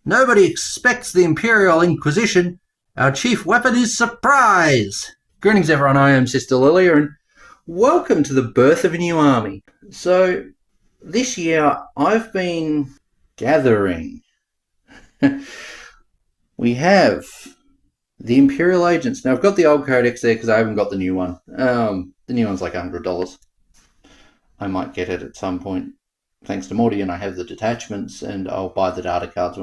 Nobody expects the Imperial Inquisition. Our chief weapon is surprise. Greetings everyone, I am Sister Lilia and welcome to the birth of a new army. So this year I've been gathering. We have the Imperial Agents. Now I've got the old codex there because I haven't got the new one. The new one's like $100. I might get it at some point. Thanks to Morty, and I have the detachments, and I'll buy the data cards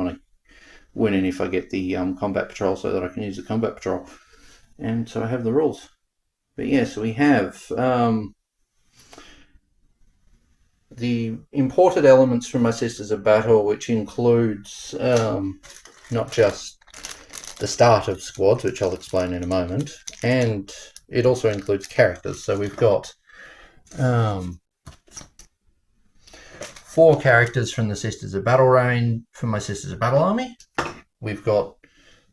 when and if I get the combat patrol so that I can use the combat patrol. And so I have the rules. But yeah, so we have the imported elements from my Sisters of Battle, which includes not just the start of squads, which I'll explain in a moment, and it also includes characters. So we've got 4 characters from the Sisters of Battle reign from my Sisters of Battle army. We've got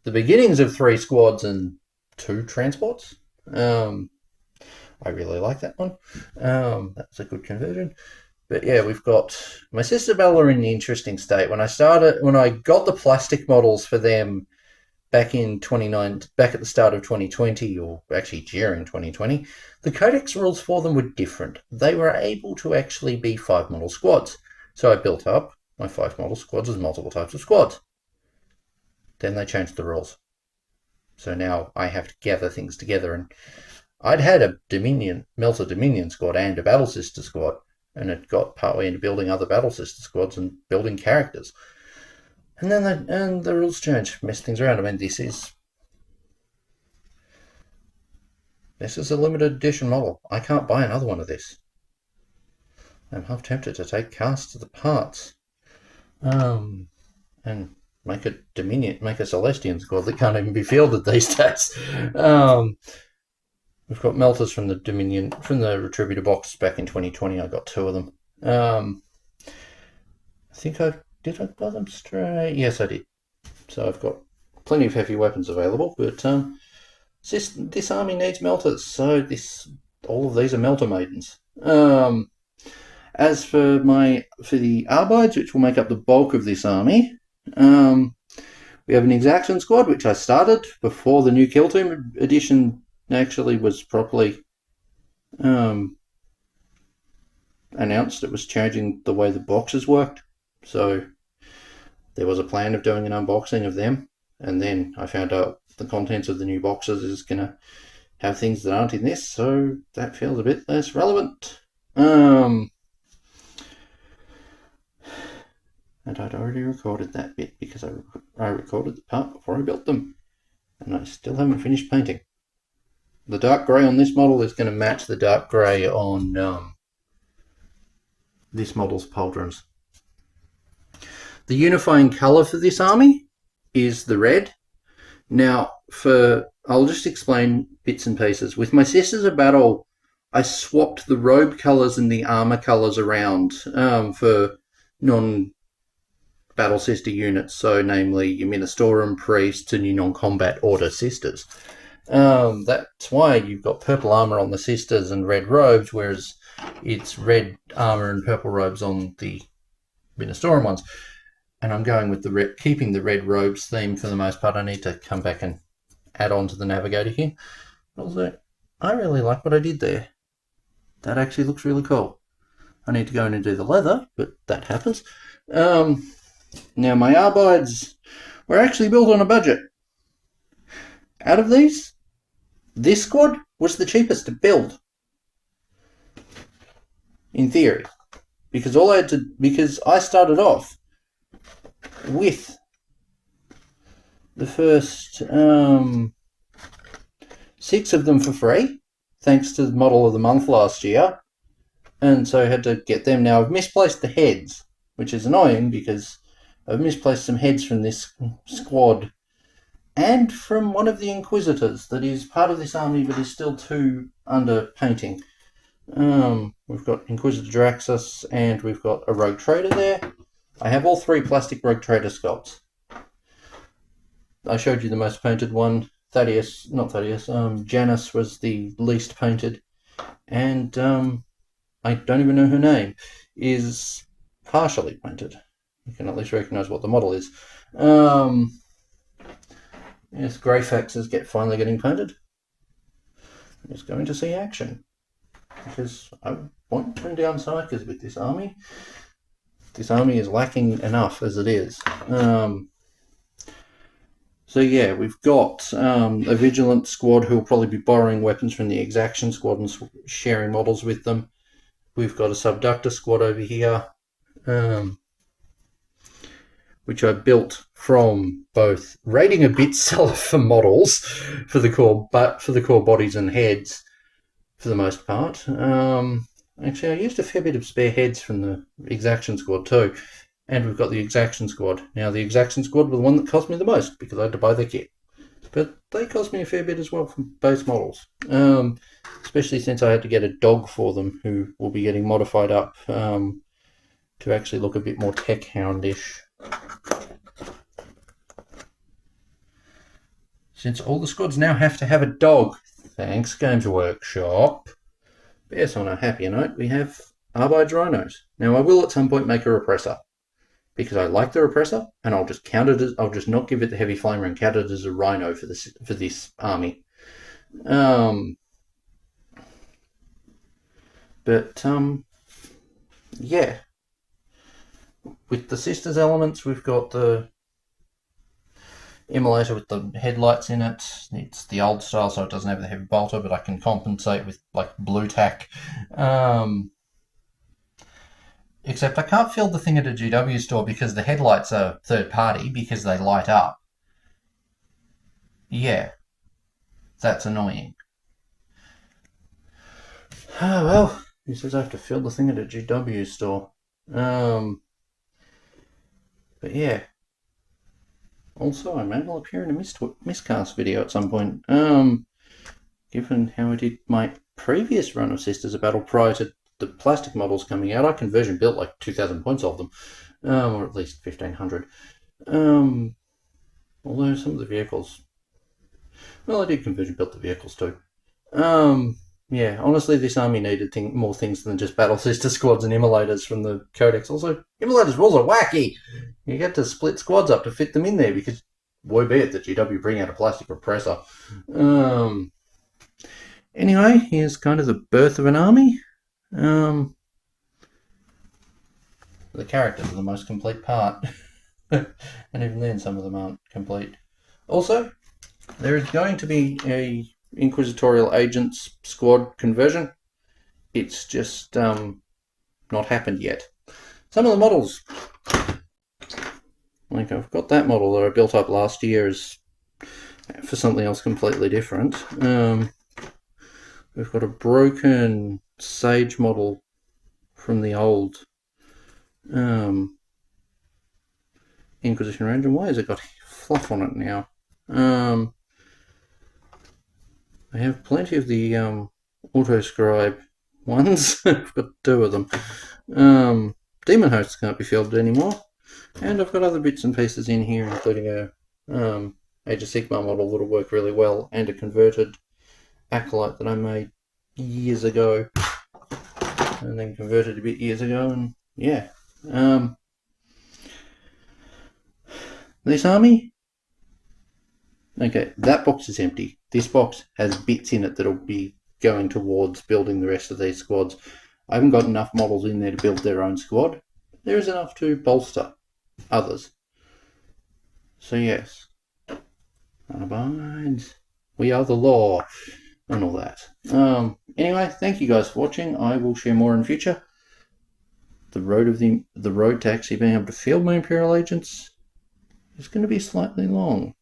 the beginnings of 3 squads and 2 transports. I really like that one. That's a good conversion. But yeah, we've got my Sisters of Battle are in the interesting state. When I got the plastic models for them back at the start of 2020, or actually during 2020, the codex rules for them were different. They were able to actually be 5 model squads. So I built up my 5 model squads as multiple types of squads. Then they changed the rules. So now I have to gather things together, and I'd had a Melta Dominion squad and a Battle Sister squad, and it got partway into building other Battle Sister squads and building characters. And then the rules changed, messed things around. I mean, this is a limited edition model. I can't buy another one of this. I'm half tempted to take casts of the parts, and make a Celestian squad that can't even be fielded these days. We've got meltas from the Retributor box back in 2020. I got 2 of them. I think did I buy them straight? Yes, I did. So I've got plenty of heavy weapons available, but this army needs meltas, so all of these are melta maidens. As for the arbites, which will make up the bulk of this army, we have an exaction squad, which I started before the new killteam edition actually was properly announced. It was changing the way the boxes worked, so there was a plan of doing an unboxing of them, and then I found out the contents of the new boxes is going to have things that aren't in this, so that feels a bit less relevant. And I'd already recorded that bit because I recorded the part before I built them, and I still haven't finished painting. The dark grey on this model is going to match the dark grey on this model's pauldrons. The unifying colour for this army is the red. Now, I'll just explain bits and pieces. With my Sisters of Battle, I swapped the robe colours and the armour colours around for non-Battle Sister units, so namely your Ministorum priests and your non-combat order sisters. That's why you've got purple armour on the sisters and red robes, whereas it's red armour and purple robes on the Ministorum ones. And I'm going with keeping the red robes theme for the most part. I need to come back and add on to the navigator here. Also, I really like what I did there. That actually looks really cool. I need to go in and do the leather, but that happens. Now my arbites were actually built on a budget. Out of these, this squad was the cheapest to build, in theory, because I started off with the first 6 of them for free, thanks to the model of the month last year, and so I had to get them. Now I've misplaced the heads, which is annoying because I've misplaced some heads from this squad and from one of the Inquisitors that is part of this army but is still 2 under painting. We've got Inquisitor Draxus and we've got a Rogue Trader there. I have all 3 plastic Rogue Trader sculpts. I showed you the most painted one. Janus was the least painted, and I don't even know her name, is partially painted. you can at least recognise what the model is. Yes, grey faxes finally getting painted. I'm just going to see action, because I won't turn down psychers with this army. This army is lacking enough as it is. So yeah, we've got a vigilant squad who will probably be borrowing weapons from the exaction squad and sharing models with them. We've got a subductor squad over here, which I built from both raiding a bit seller for models for the core, but for the core bodies and heads for the most part. Actually, I used a fair bit of spare heads from the exaction squad too. And we've got the exaction squad. Now, the exaction squad were the one that cost me the most because I had to buy their kit. But they cost me a fair bit as well from base models. Especially since I had to get a dog for them who will be getting modified up to actually look a bit more tech houndish. Since all the squads now have to have a dog. Thanks, Games Workshop. But yes, on a happier note, we have arbiters rhinos. Now, I will at some point make a repressor, because I like the repressor, and I'll just count it as, I'll just not give it the heavy flamer and count it as a rhino for this army. Yeah. With the sisters elements, we've got the immolator with the headlights in it. It's the old style, so it doesn't have the heavy bolter, but I can compensate with like blue tack. Except I can't field the thing at a GW store because the headlights are third party because they light up. Yeah, that's annoying. Oh well, he says I have to field the thing at a GW store. But yeah. Also, I may well appear in a miscast video at some point. Given how I did my previous run of Sisters of Battle prior to the plastic models coming out, I conversion built like 2,000 points of them, or at least 1,500. Although some of the vehicles, well, I did conversion built the vehicles too. Yeah, honestly, this army needed more things than just battle sister squads and immolators from the codex. Also, immolators rules are wacky. You get to split squads up to fit them in there because, woe be it that GW bring out a plastic repressor. Anyway, here's kind of the birth of an army. The characters are the most complete part. And even then, some of them aren't complete. Also, there is going to be a Inquisitorial Agents squad conversion. It's just not happened yet. Some of the models, like I've got that model that I built up last year is for something else completely different. We've got a broken Sage model from the old Inquisition range, and why has it got fluff on it now? I have plenty of the auto-scribe ones. I've got 2 of them. Demon Hosts can't be fielded anymore. And I've got other bits and pieces in here, including a Age of Sigmar model that'll work really well, and a converted Acolyte that I made years ago. And then converted a bit years ago, and yeah. This army, okay, that box is empty. This box has bits in it that'll be going towards building the rest of these squads. I haven't got enough models in there to build their own squad. There is enough to bolster others. So yes, Arbites, we are the law, and all that. Anyway, thank you guys for watching. I will share more in future. The road to actually being able to field my Imperial agents is going to be slightly long.